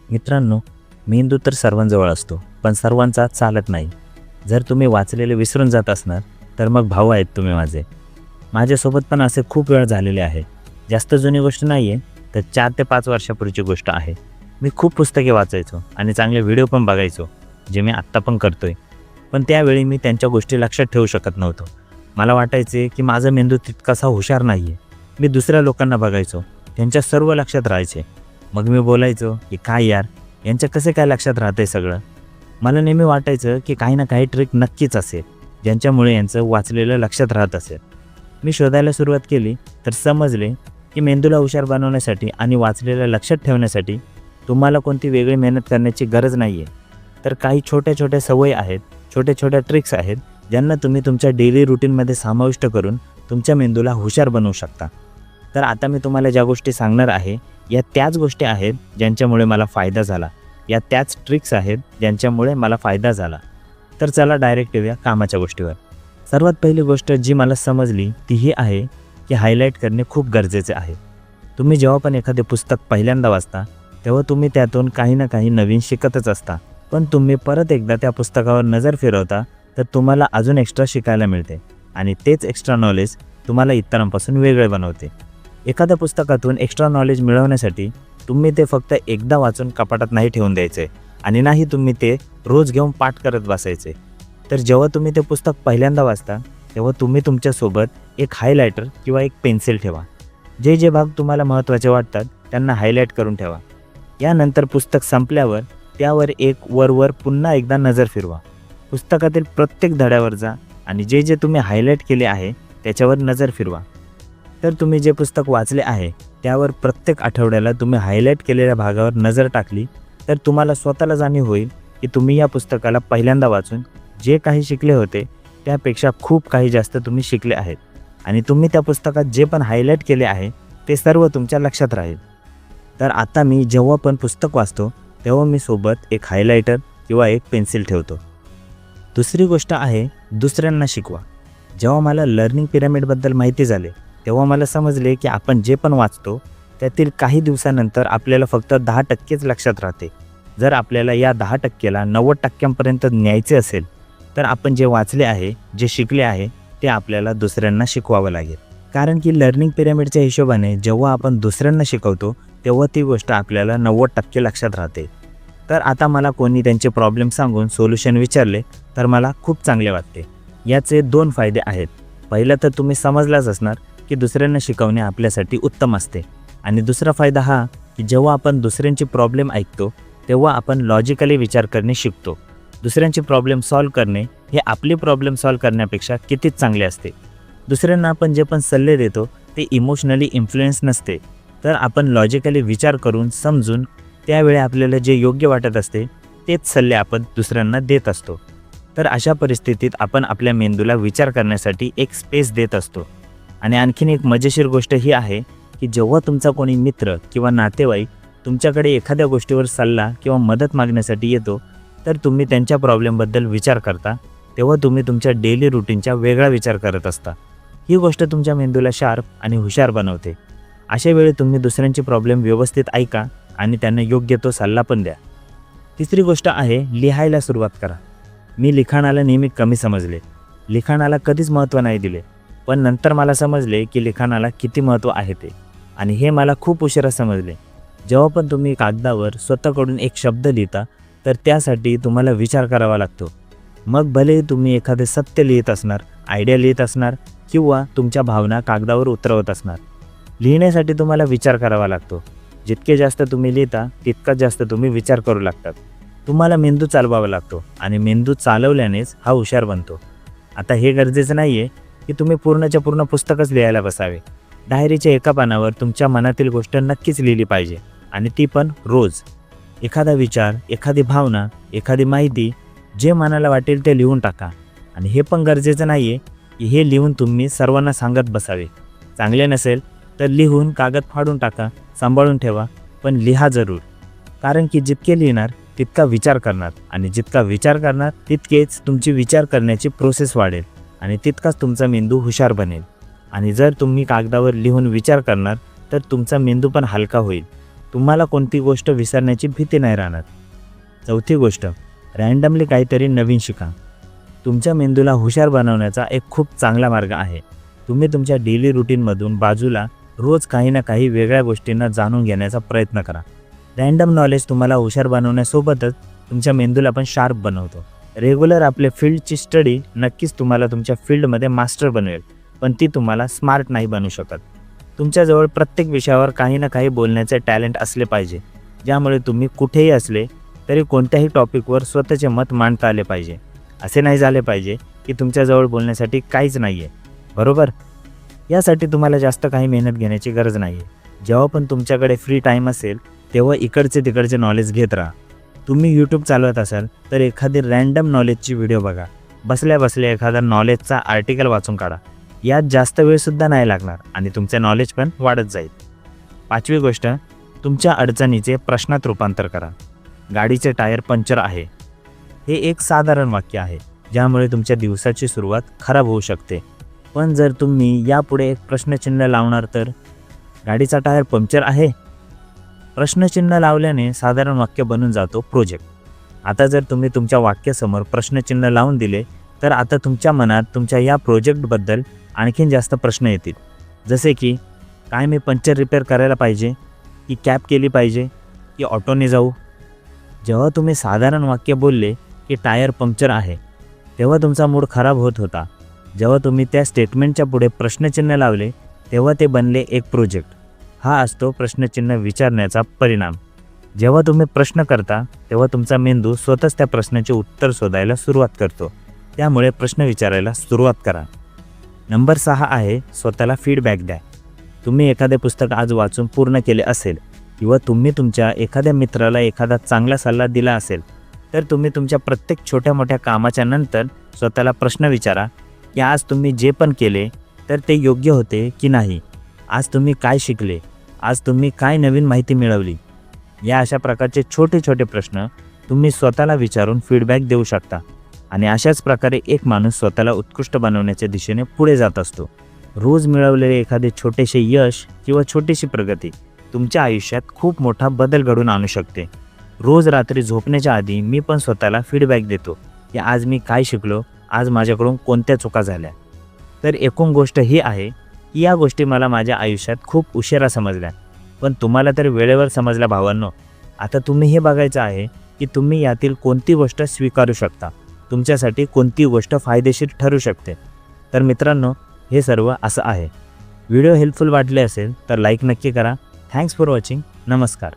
मित्रांनो, मेंदू तर सर्वांजवळ असतो, पण सर्वांचा चालत नाही. जर तुम्ही वाचलेले विसरून जात असणार, तर मग भाऊ आहेत तुम्ही माझे. माझ्यासोबत पण असे खूप वेळ झालेले आहे. जास्त जुनी गोष्ट नाही आहे, तर 4 ते 5 वर्षापूर्वीची गोष्ट आहे. मी खूप पुस्तके वाचायचो आणि चांगले व्हिडिओ पण बघायचो, जे मी आत्ता पण करतोय. पण त्यावेळी मी त्यांच्या गोष्टी लक्षात ठेवू शकत नव्हतो. मला वाटायचे की माझा मेंदू तितकासा हुशार नाही आहे. मी दुसऱ्या लोकांना बघायचो, त्यांच्या सर्व लक्षात राहायचे. मग मी बोलायचो की काय यार, यांच्या कसे काय लक्षात राहतंय सगळं. मला नेहमी वाटायचं की काही ना काही ट्रिक नक्कीच असेल, ज्यांच्यामुळे यांचं वाचलेलं लक्षात राहत असेल. मी शोधायला सुरुवात केली तर समजले की मेंदूला हुशार बनवण्यासाठी आणि वाचलेलं लक्षात ठेवण्यासाठी तुम्हाला कोणती वेगळी मेहनत करण्याची गरज नाही आहे. तर काही छोट्या छोट्या सवयी आहेत, छोट्या छोट्या ट्रिक्स आहेत, ज्यांना तुम्ही तुमच्या डेली रुटीनमध्ये समाविष्ट करून तुमच्या मेंदूला हुशार बनवू शकता. तर आता मी तुम्हाला ज्या गोष्टी सांगणार आहे, या त्याच गोष्टी आहेत ज्यांच्यामुळे मला फायदा झाला. या त्याच ट्रिक्स आहेत ज्यांच्यामुळे मला फायदा झाला. तर चला डायरेक्ट येऊया कामाच्या गोष्टीवर. सर्वात पहिली गोष्ट जी मला समजली ती ही आहे की हायलाईट करणे खूप गरजेचे आहे. तुम्ही जेव्हा पण एखादे पुस्तक पहिल्यांदा वाचता, तेव्हा तुम्ही त्यातून काही ना काही नवीन शिकतच असता. पण तुम्ही परत एकदा त्या पुस्तकावर नजर फिरवता तर तुम्हाला अजून एक्स्ट्रा शिकायला मिळते आणि तेच एक्स्ट्रा नॉलेज तुम्हाला इतरांपासून वेगळे बनवते. एखाद्या पुस्तकातून एक्स्ट्रा नॉलेज मिळवण्यासाठी तुम्ही ते फक्त एकदा वाचून कपाटात नाही ठेवून द्यायचे आणि नाही तुम्ही ते रोज घेऊन पाठ करत बसायचे. तर जेव्हा तुम्ही ते पुस्तक पहिल्यांदा वाचता, तेव्हा तुम्ही तुमच्यासोबत एक हायलायटर किंवा एक पेन्सिल ठेवा. जे जे भाग तुम्हाला महत्त्वाचे वाटतात त्यांना हायलाईट करून ठेवा. यानंतर पुस्तक संपल्यावर त्यावर एक वर पुन्हा एकदा नजर फिरवा. पुस्तकातील प्रत्येक धड्यावर जा आणि जे जे तुम्ही हायलाईट केले आहे त्याच्यावर नजर फिरवा. तर तुम्ही जे पुस्तक वाचले आहे त्यावर प्रत्येक आठवड्याला तुम्ही हायलाईट केलेल्या भागावर नजर टाकली तर तुम्हाला स्वतःला जाणीव होईल की तुम्ही या पुस्तकाला पहिल्यांदा वाचून जे काही शिकले होते त्यापेक्षा खूप काही जास्त तुम्ही शिकले आहेत आणि तुम्ही त्या पुस्तकात जे पण हायलाईट केले आहे ते सर्व तुमच्या लक्षात राहील. तर आता मी जेव्हा पण पुस्तक वाचतो तेव्हा मी सोबत एक हायलायटर किंवा एक पेन्सिल ठेवतो. दुसरी गोष्ट आहे दुसऱ्यांना शिकवा. जेव्हा मला लर्निंग पिरामिडबद्दल माहिती झाले तेव्हा मला समजले की आपण जे पण वाचतो त्यातील काही दिवसानंतर आपल्याला फक्त 10%च लक्षात राहते. जर आपल्याला या 10%ला 90%पर्यंत न्यायचे असेल तर आपण जे वाचले आहे, जे शिकले आहे ते आपल्याला दुसऱ्यांना शिकवावं लागेल. कारण की लर्निंग पिरामिडच्या हिशोबाने जेव्हा आपण दुसऱ्यांना शिकवतो तेव्हा ती गोष्ट आपल्याला 90% लक्षात राहते. तर आता मला कोणी त्यांचे प्रॉब्लेम सांगून सोल्युशन विचारले तर मला खूप चांगले वाटते. याचे 2 फायदे आहेत. पहिला तर तुम्ही समजलाच असणार की दुसऱ्यांना शिकवणे आपल्यासाठी उत्तम असते आणि दुसरा फायदा हा की जेव्हा आपण दुसऱ्यांची प्रॉब्लेम ऐकतो तेव्हा आपण लॉजिकली विचार करणे शिकतो. दुसऱ्यांची प्रॉब्लेम सॉल्व्ह करणे हे आपली प्रॉब्लेम सॉल्व्ह करण्यापेक्षा कितीच चांगले असते. दुसऱ्यांना आपण जे पण सल्ले देतो ते इमोशनली इन्फ्लुएन्स नसते, तर आपण लॉजिकली विचार करून समजून त्यावेळी आपल्याला जे योग्य वाटत असते तेच सल्ले आपण दुसऱ्यांना देत असतो. तर अशा परिस्थितीत आपण आपल्या मेंदूला विचार करण्यासाठी एक स्पेस देत असतो. आणि आणखीन एक मजेशीर गोष्ट ही आहे की जेव्हा तुमचा कोणी मित्र किंवा नातेवाईक तुमच्याकडे एखाद्या गोष्टीवर सल्ला किंवा मदत मागण्यासाठी येतो तर तुम्ही त्यांच्या प्रॉब्लेमबद्दल विचार करता, तेव्हा तुम्ही तुमच्या डेली रुटीनचा वेगळा विचार करत असता. ही गोष्ट तुमच्या मेंदूला शार्प आणि हुशार बनवते. अशा वेळी तुम्ही दुसऱ्यांची प्रॉब्लेम व्यवस्थित ऐका आणि त्यांना योग्य तो सल्ला पण द्या. तिसरी गोष्ट आहे लिहायला सुरुवात करा. मी लिखाणाला नेहमी कमी समजले, लिखाणाला कधीच महत्त्व नाही दिले. पण नंतर मला समजले की लिखाणाला किती महत्त्व आहे ते, आणि हे मला खूप उशिरा समजले. जेव्हा पण तुम्ही कागदावर स्वतःकडून एक शब्द लिहिता तर त्यासाठी तुम्हाला विचार करावा लागतो. मग भले तुम्ही एखादे सत्य लिहित असणार, आयडिया लिहित असणार किंवा तुमच्या भावना कागदावर उतरवत असणार, लिहिण्यासाठी तुम्हाला विचार करावा लागतो. जितके जास्त तुम्ही लिहिता तितकाच जास्त तुम्ही विचार करू लागतात. तुम्हाला मेंदू चालवावा लागतो आणि मेंदू चालवल्यानेच हा हुशार बनतो. आता हे गरजेचं नाही आहे की तुम्ही पूर्णच्या पूर्ण पुस्तकच लिहायला बसावे. डायरीच्या एका पानावर तुमच्या मनातील गोष्ट नक्कीच लिहिली पाहिजे आणि ती पण रोज. एखादा विचार, एखादी भावना, एखादी माहिती, जे मनाला वाटेल ते लिहून टाका. आणि हे पण गरजेचं नाही आहे की हे लिहून तुम्ही सर्वांना सांगत बसावे. चांगले नसेल तर लिहून कागद फाडून टाका, सांभाळून ठेवा, पण लिहा जरूर. कारण की जितके लिहिणार तितका विचार करणार आणि जितका विचार करणार तितकेच तुमची विचार करण्याची प्रोसेस वाढेल आणि तितकाच तुमचा मेंदू हुशार बनेल. आणि जर तुम्ही कागदावर लिहून विचार करणार तर तुमचा मेंदू पण हलका होईल तुम्हाला कोणती गोष्ट विसरण्याची भीती नाही राहणार. चौथी गोष्ट, रँडमली काहीतरी नवीन शिका. तुमच्या मेंदूला हुशार बनवण्याचा एक खूप चांगला मार्ग आहे. तुम्ही तुमच्या डेली रुटीनमधून बाजूला रोज काही ना काही वेगळ्या गोष्टींना जाणून घेण्याचा प्रयत्न करा. रँडम नॉलेज तुम्हाला हुशार बनवण्यासोबतच तुमच्या मेंदूला पण शार्प बनवतो. रेग्युलर आपले फील्डची स्टडी नक्कीच तुम्हाला तुमच्या फील्डमध्ये मास्टर बनवेल, पण ती तुम्हाला स्मार्ट नाही बनवू शकत. तुमच्याजवळ प्रत्येक विषयावर काही ना काही बोलण्याचे टॅलेंट असले पाहिजे, ज्यामुळे तुम्ही कुठेही असले तरी कोणत्याही टॉपिकवर स्वतःचे मत मांडता आले पाहिजे. असे नाही झाले पाहिजे की तुमच्याजवळ बोलण्यासाठी काहीच नाही आहे, बरोबर? यासाठी तुम्हाला जास्त काही मेहनत घेण्याची गरज नाही आहे. जेव्हा पण तुमच्याकडे फ्री टाईम असेल तेव्हा इकडचे तिकडचे नॉलेज घेत राहा. तुम्ही यूट्यूब चालवत असाल तर एखादी रँडम नॉलेजची व्हिडिओ बघा. बसल्या बसल्या एखादा नॉलेजचा आर्टिकल वाचून काढा. यात जास्त वेळसुद्धा नाही लागणार आणि तुमचे नॉलेज पण वाढत जाईल. पाचवी गोष्ट, तुमच्या अडचणीचे प्रश्नात रूपांतर करा. गाडीचे टायर पंक्चर आहे हे एक साधारण वाक्य आहे, ज्यामुळे तुमच्या दिवसाची सुरुवात खराब होऊ शकते. पण जर तुम्ही यापुढे एक प्रश्नचिन्ह लावणार तर गाडीचा टायर पंक्चर आहे. प्रश्नचिन्ह लावल्याने साधारण वाक्य बनून जातो प्रोजेक्ट. आता जर तुम्ही तुमच्या वाक्यासमोर प्रश्नचिन्ह लावून दिले तर आता तुमच्या मनात तुमच्या या प्रोजेक्टबद्दल आणखीन जास्त प्रश्न येतील. जसे की, काय मी पंक्चर रिपेअर करायला पाहिजे, की कॅब केली पाहिजे, की ऑटोने जाऊ? जेव्हा तुम्ही साधारण वाक्य बोलले की टायर पंक्चर आहे तेव्हा तुमचा मूड खराब होत होता. जेव्हा तुम्ही त्या स्टेटमेंटच्या पुढे प्रश्नचिन्ह लावले तेव्हा ते बनले एक प्रोजेक्ट. हा असतो प्रश्नचिन्ह विचारण्याचा परिणाम. जेव्हा तुम्ही प्रश्न करता तेव्हा तुमचा मेंदू स्वतःच त्या प्रश्नाचे उत्तर शोधायला सुरुवात करतो. त्यामुळे प्रश्न विचारायला सुरुवात करा. नंबर 6 आहे, स्वतःला फीडबॅक द्या. तुम्ही एखादे पुस्तक आज वाचून पूर्ण केले असेल किंवा तुम्ही तुमच्या एखाद्या मित्राला एखादा चांगला सल्ला दिला असेल तर तुम्ही तुमच्या प्रत्येक छोट्या मोठ्या कामाच्या नंतर स्वतःला प्रश्न विचारा की आज तुम्ही जे पण केले तर ते योग्य होते की नाही. आज तुम्ही काय शिकले, आज तुम्ही काय नवीन माहिती मिळवली. या अशा प्रकारचे छोटे छोटे प्रश्न तुम्ही स्वतःला विचारून फीडबॅक देऊ शकता आणि अशाच प्रकारे एक माणूस स्वतःला उत्कृष्ट बनवण्याच्या दिशेने पुढे जात असतो. रोज मिळवलेले एखादे छोटेसे यश किंवा छोटीशी प्रगती तुमच्या आयुष्यात खूप मोठा बदल घडवून आणू शकते. रोज रात्री झोपण्याच्या आधी मी पण स्वतःला फीडबॅक देतो की आज मी काय शिकलो, आज माझ्याकडून कोणत्या चुका झाल्या. तर एकूण गोष्ट ही आहे की या गोष्टी मला माझ्या आयुष्यात खूप उशिरा समजल्या, पण तुम्हाला तर वेळेवर समजल्या भावांनो. आता तुम्ही हे बघायचं आहे की तुम्ही यातील कोणती गोष्ट स्वीकारू शकता, तुमच्यासाठी कोणती गोष्ट फायदेशीर ठरू शकते. तर मित्रांनो, हे सर्व असं आहे. व्हिडिओ हेल्पफुल वाटले असेल तर लाईक नक्की करा. Thanks for watching. नमस्कार.